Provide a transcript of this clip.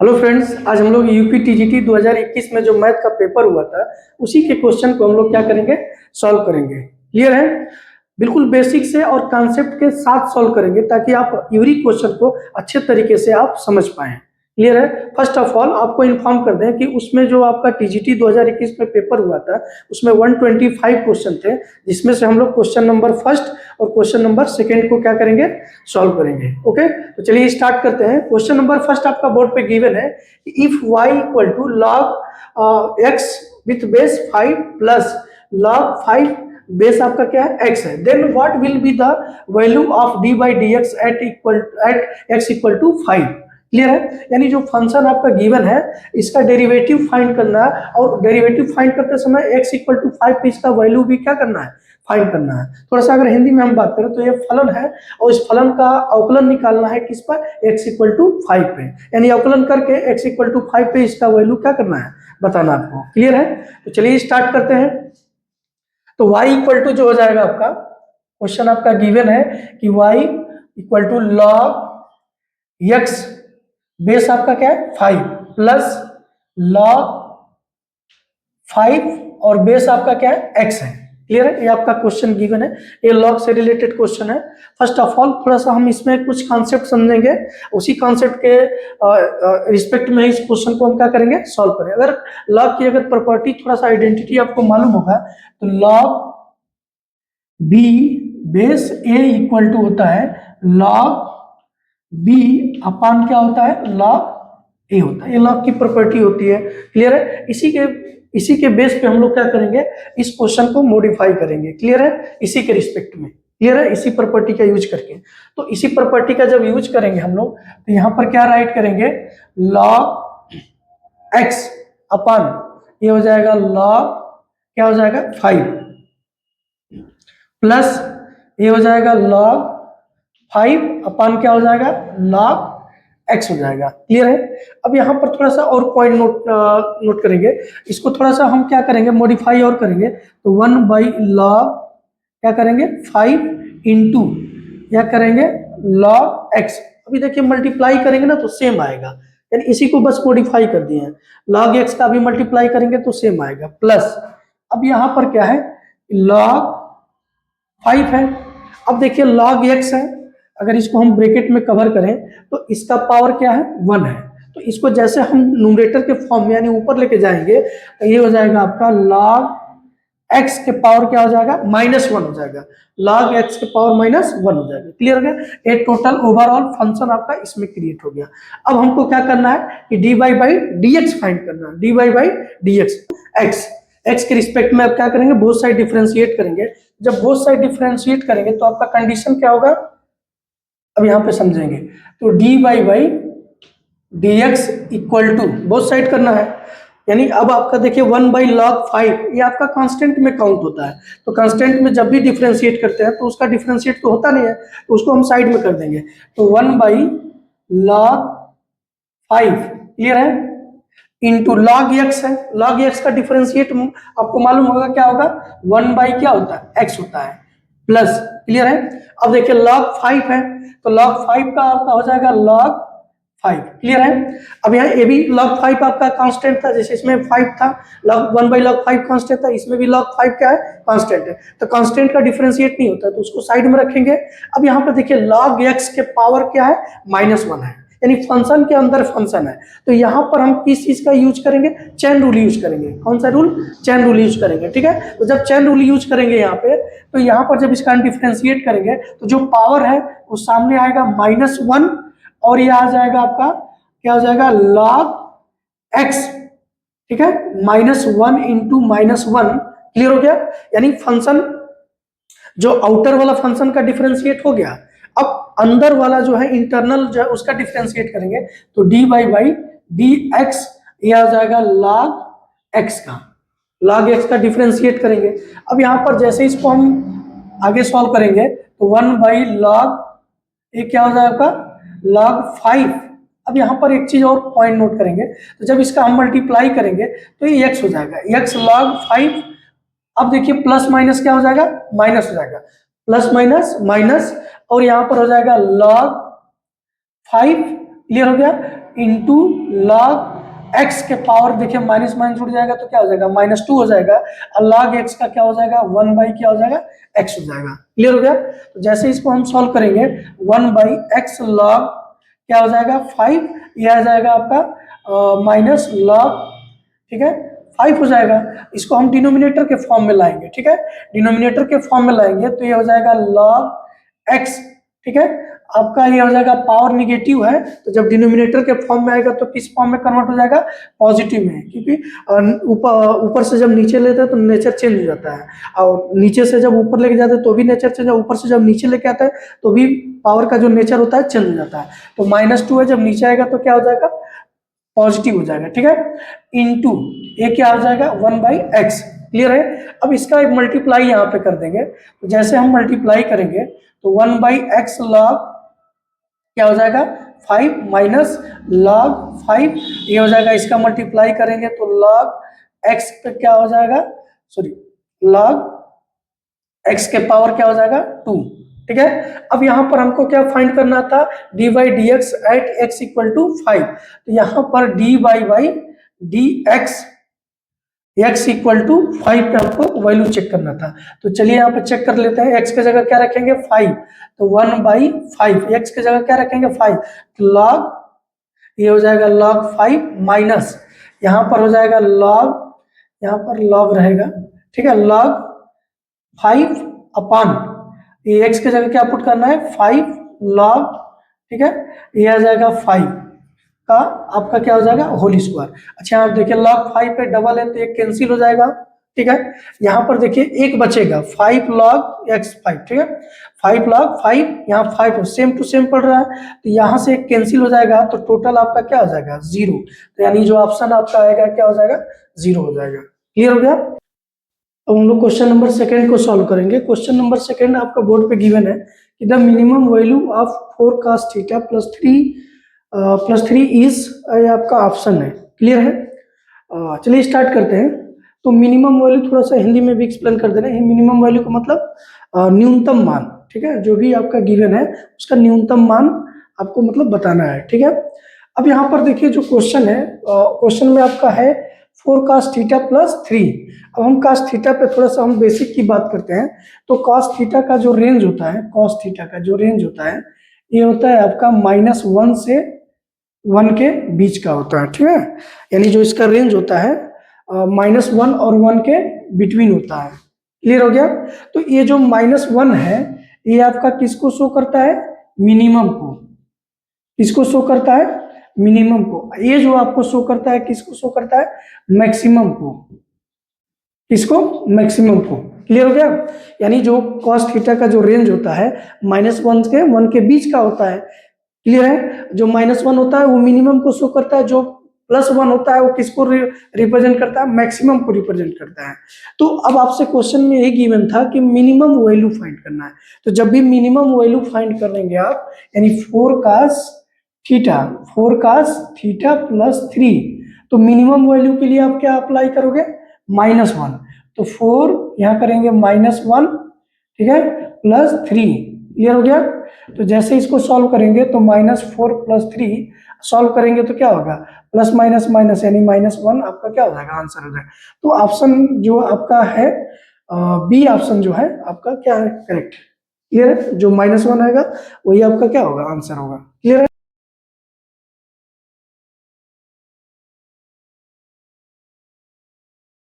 Hello friends, आज हम लोग यूपी टीजीटी 2021 में जो मैथ का पेपर हुआ था उसी के क्वेश्चन को हम लोग क्या करेंगे, सॉल्व करेंगे। क्लियर है? बिल्कुल बेसिक से और कॉन्सेप्ट के साथ सॉल्व करेंगे ताकि आप एवरी क्वेश्चन को अच्छे तरीके से आप समझ पाएं। क्लियर है? फर्स्ट ऑफ ऑल आपको इन्फॉर्म कर दें कि उसमें जो आपका टीजीटी 2021 में पेपर हुआ था उसमें 125 क्वेश्चन थे, जिसमें से हम लोग क्वेश्चन नंबर फर्स्ट और क्वेश्चन नंबर सेकेंड को क्या करेंगे, सॉल्व करेंगे। ओके, तो चलिए स्टार्ट करते हैं। क्वेश्चन नंबर फर्स्ट आपका बोर्ड पे गिवन है कि if y equal to log x with base 5 plus log 5 base आपका क्या है, x है, then what will be the value of d by d x at x equal to 5। Clear है? यानी जो फंक्शन आपका गिवन है इसका डेरिवेटिव फाइंड करना है, और डेरिवेटिव फाइंड करते समय x इक्वल टू 5 पे इसका वैल्यू भी क्या करना है, फाइंड करना है। थोड़ा सा अगर हिंदी में हम बात करें तो ये फलन है और इस फलन का अवकलन निकालना है किस पर, x इक्वल टू 5 पे, यानी अवकलन करके x इक्वल टू 5 पे इसका वैल्यू क्या करना है, बताना आपको। क्लियर है? तो चलिए स्टार्ट करते हैं। तो y इक्वल टू जो हो जाएगा आपका, क्वेश्चन आपका गिवन है कि y equal to log x base आपका क्या है 5 प्लस log 5 और बेस आपका क्या है, x है। क्लियर है? ये आपका क्वेश्चन गिवन है, ये लॉग से रिलेटेड क्वेश्चन है। फर्स्ट ऑफ ऑल थोड़ा सा हम इसमें कुछ कॉन्सेप्ट समझेंगे, उसी कॉन्सेप्ट के रिस्पेक्ट में इस क्वेश्चन को हम क्या करेंगे, सॉल्व करें। अगर लॉग की अगर प्रॉपर्टी थोड़ा सा आइडेंटिटी आपको मालूम होगा तो log b base a equal to होता है लॉग बी अपान क्या होता है, लॉग ए होता है। ये लॉग की प्रॉपर्टी होती है। क्लियर है? इसी के बेस पे हम लोग क्या करेंगे, इस क्वेश्चन को मॉडिफाई करेंगे। क्लियर है? इसी के रिस्पेक्ट में। क्लियर है? इसी प्रॉपर्टी का यूज करके, तो इसी प्रॉपर्टी का जब यूज करेंगे हम लोग तो यहाँ पर क्या राइट करेंगे, log x अपान ये हो जाएगा log क्या हो जाएगा 5 प्लस ये हो जाएगा log 5 अपान क्या हो जाएगा, log x हो जाएगा। क्लियर है? अब यहाँ पर थोड़ा सा और पॉइंट नोट करेंगे, इसको थोड़ा सा हम क्या करेंगे, मॉडिफाई और करेंगे। तो 1 बाई लॉग क्या करेंगे 5 इंटू क्या करेंगे log x। अभी देखिए मल्टीप्लाई करेंगे ना तो सेम आएगा, यानी इसी को बस मॉडिफाई कर दिए हैं। log x का भी मल्टीप्लाई करेंगे तो सेम आएगा, प्लस अब यहाँ पर क्या है, log 5 है। अब देखिए log x है, अगर इसको हम ब्रैकेट में कवर करें तो इसका पावर क्या है, 1 है। तो इसको जैसे हम न्यूमरेटर के फॉर्म में यानी ऊपर लेके जाएंगे तो ये हो जाएगा आपका log x के पावर क्या हो जाएगा, -1 हो जाएगा। log x के पावर -1 हो जाएगा। क्लियर हो गया? ये टोटल ओवरऑल फंक्शन आपका इसमें क्रिएट हो गया। अब हमको क्या करना है कि dy बाई dx फाइंड करना है। dy बाई dx x के रिस्पेक्ट में आप क्या करेंगे, बोथ साइड डिफरेंशिएट करेंगे। जब बोथ साइड डिफरेंशिएट करेंगे तो आपका कंडीशन क्या होगा, अब यहाँ पे समझेंगे। तो dy by dx equal to both side करना है, यानी अब आपका देखिए 1 बाई log 5 ये आपका कांस्टेंट में काउंट होता है। तो कांस्टेंट में जब भी डिफरेंशिएट करते हैं तो उसका डिफरेंशिएट तो होता नहीं है, तो उसको हम साइड में कर देंगे। तो 1 बाई log 5 क्लियर है, इंटू log x है। log x का डिफरेंशिएट आपको मालूम होगा क्या होगा, 1 बाई क्या होता है, x होता है, प्लस। क्लियर है? अब देखिए log 5 है तो log 5 का आपका हो जाएगा log 5। क्लियर है? अब यहाँ ये भी log 5 आपका कांस्टेंट था, जैसे इसमें 5 था, log 1 बाई log 5 कांस्टेंट था, इसमें भी log 5 क्या है, कांस्टेंट है। तो कांस्टेंट का डिफरेंशिएट नहीं होता तो उसको साइड में रखेंगे। अब यहाँ पर देखिए log x के पावर क्या है, -1 है, यानी फंक्शन के अंदर फंक्शन है। तो यहाँ पर हम किस चीज का यूज करेंगे, चेन रूल यूज करेंगे। कौन सा रूल, चेन रूल यूज करेंगे। ठीक है? तो जब चेन रूल यूज करेंगे यहाँ पे तो यहाँ पर जब इसका डिफरेंशिएट करेंगे तो जो पावर है वो सामने आएगा -1 और ये आ जाएगा आपका क्या हो जाएगा, log x। ठीक है? -1 इंटू -1। क्लियर हो गया? यानी फंक्शन जो आउटर वाला फंक्शन का डिफरेंशिएट हो गया, अब अंदर वाला जो है इंटरनल जो है उसका डिफरेंशिएट करेंगे तो dy बाई dx ये आ जाएगा log x का, log x का डिफरेंशिएट करेंगे। अब यहाँ पर जैसे इसको हम आगे सॉल्व करेंगे तो 1 बाई log ये क्या हो जाएगा आपका log 5। अब यहाँ पर एक चीज और पॉइंट नोट करेंगे, तो जब इसका हम मल्टीप्लाई करेंगे तो ये x हो जाएगा, x log 5। अब देखिए प्लस माइनस क्या हो जाएगा, माइनस हो जाएगा, प्लस माइनस माइनस, और यहाँ पर हो जाएगा log 5 क्लियर हो गया, इंटू लॉग एक्स के पावर, देखिए माइनस माइनस जुड़ जाएगा तो क्या हो जाएगा -2 हो जाएगा, और लॉग एक्स का क्या हो जाएगा 1 बाई क्या हो जाएगा एक्स हो जाएगा। क्लियर हो गया। तो जैसे इसको हम सॉल्व करेंगे 1 बाई एक्स लॉग क्या हो जाएगा 5, यह आ जाएगा आपका माइनस लॉग, ठीक है 5 हो जाएगा। इसको हम डिनोमिनेटर के फॉर्म में लाएंगे, ठीक है, डिनोमिनेटर के फॉर्म में लाएंगे तो ये हो जाएगा लॉग एक्स, ठीक है, आपका ये हो जाएगा पावर निगेटिव है तो जब डिनोमिनेटर के फॉर्म में आएगा तो किस फॉर्म में कन्वर्ट हो जाएगा, पॉजिटिव में, क्योंकि ऊपर से जब नीचे लेते हैं तो नेचर चेंज हो जाता है, और नीचे से जब ऊपर लेके जाते हैं तो भी नेचर चेंज, ऊपर से जब नीचे लेके आता है तो भी पावर का जो नेचर होता है चेंज हो जाता है। तो -2 है, जब नीचे आएगा तो क्या हो जाएगा पॉजिटिव हो जाएगा, ठीक है, इनटू ये क्या हो जाएगा 1 बाई एक्स। क्लियर है। अब इसका एक मल्टीप्लाई यहाँ पे कर देंगे, तो जैसे हम मल्टीप्लाई करेंगे तो 1 बाई एक्स लॉग क्या हो जाएगा 5 माइनस लॉग 5, ये हो जाएगा, इसका मल्टीप्लाई करेंगे तो लॉग एक्स पे क्या हो जाएगा, सॉरी लॉग एक्स के पावर क्या हो जाएगा 2, ठीक है। अब यहाँ पर हमको क्या फाइंड करना था, d by d x at x equal to 5, तो यहाँ पर d by d x x equal to 5 पे आपको वैल्यू चेक करना था। तो चलिए यहाँ पे चेक कर लेते हैं, x के जगह क्या रखेंगे 5, तो 1 बाई 5, x के जगह क्या रखेंगे 5, तो लॉग ये हो जाएगा लॉग 5 माइनस यहाँ पर हो जाएगा लॉग, यहाँ पर लॉग रहेगा, ठीक है, लॉग 5 अपान ये x के जगह क्या पुट करना है 5 लॉग, ठीक है, ये आ जाएगा 5 का आपका क्या हो जाएगा होल स्क्वायर। अच्छा आप देखिए लॉग 5 पे डबल है तो ये कैंसिल हो जाएगा, ठीक है, यहाँ पर देखिए एक बचेगा 5 लॉग x 5, ठीक है, 5 लॉग 5, यहाँ 5 सेम टू सेम पड़ रहा है तो यहाँ से एक कैंसिल हो जाएगा तो टोटल आपका क्या हो जाएगा 0, तो यानी जो ऑप्शन आपका आएगा क्या हो जाएगा 0 हो जाएगा। क्लियर हो गया। अब हम लोग क्वेश्चन नंबर सेकंड को सॉल्व करेंगे। क्वेश्चन नंबर सेकंड आपका बोर्ड पे गिवन है कि the minimum value of 4 cos theta plus 3 is, आपका ऑप्शन है। क्लियर है। चलिए स्टार्ट करते हैं। तो मिनिमम वैल्यू थोड़ा सा हिंदी में भी एक्सप्लेन कर दे रहे हैं। मिनिमम वैल्यू का मतलब न्यूनतम मान, ठीक है, जो भी आपका गिवन है उसका न्यूनतम मान आपको मतलब बताना है, ठीक है। अब यहाँ पर देखिए जो क्वेश्चन है, क्वेश्चन में आपका है 4 cos थीटा प्लस 3। अब हम cos थीटा पे थोड़ा सा हम बेसिक की बात करते हैं। तो cos थीटा का जो रेंज होता है, cos थीटा का जो रेंज होता है ये होता है आपका -1 से 1 के बीच का होता है, ठीक है, यानी जो इसका रेंज होता है -1 और 1 के बिटवीन होता है। क्लियर हो गया। तो ये जो -1 है ये आपका किसको शो करता है, मिनिमम को। किसको शो करता है, मिनिमम को। ये जो आपको शो करता है किसको शो करता है, मैक्सिमम को। किसको, मैक्सिमम को। क्लियर हो गया। यानी जो cos थीटा का जो रेंज होता है -1 से 1 के बीच का होता है। क्लियर है। जो -1 होता है वो मिनिमम को शो करता है, जो +1 होता है वो किसको रिप्रेजेंट करता है, मैक्सिमम को रिप्रेजेंट करता है। तो अब आपसे क्वेश्चन में यही गिवन था कि मिनिमम वैल्यू फाइंड करना है। तो जब भी मिनिमम वैल्यू फाइंड करेंगे आप, यानी 4 cos थीटा प्लस 3, तो मिनिमम वैल्यू के लिए आप क्या अप्लाई करोगे, -1। तो 4 यहाँ करेंगे -1, ठीक है, +3। क्लियर हो गया। तो जैसे इसको सॉल्व करेंगे तो -4 + 3 सॉल्व करेंगे तो क्या होगा, प्लस माइनस माइनस यानी -1 आपका क्या हो जाएगा, आंसर हो जाएगा। तो ऑप्शन जो आपका है बी ऑप्शन जो है आपका क्या है, करेक्ट। क्लियर है। जो -1 आएगा वही आपका क्या होगा, आंसर होगा। क्लियर है।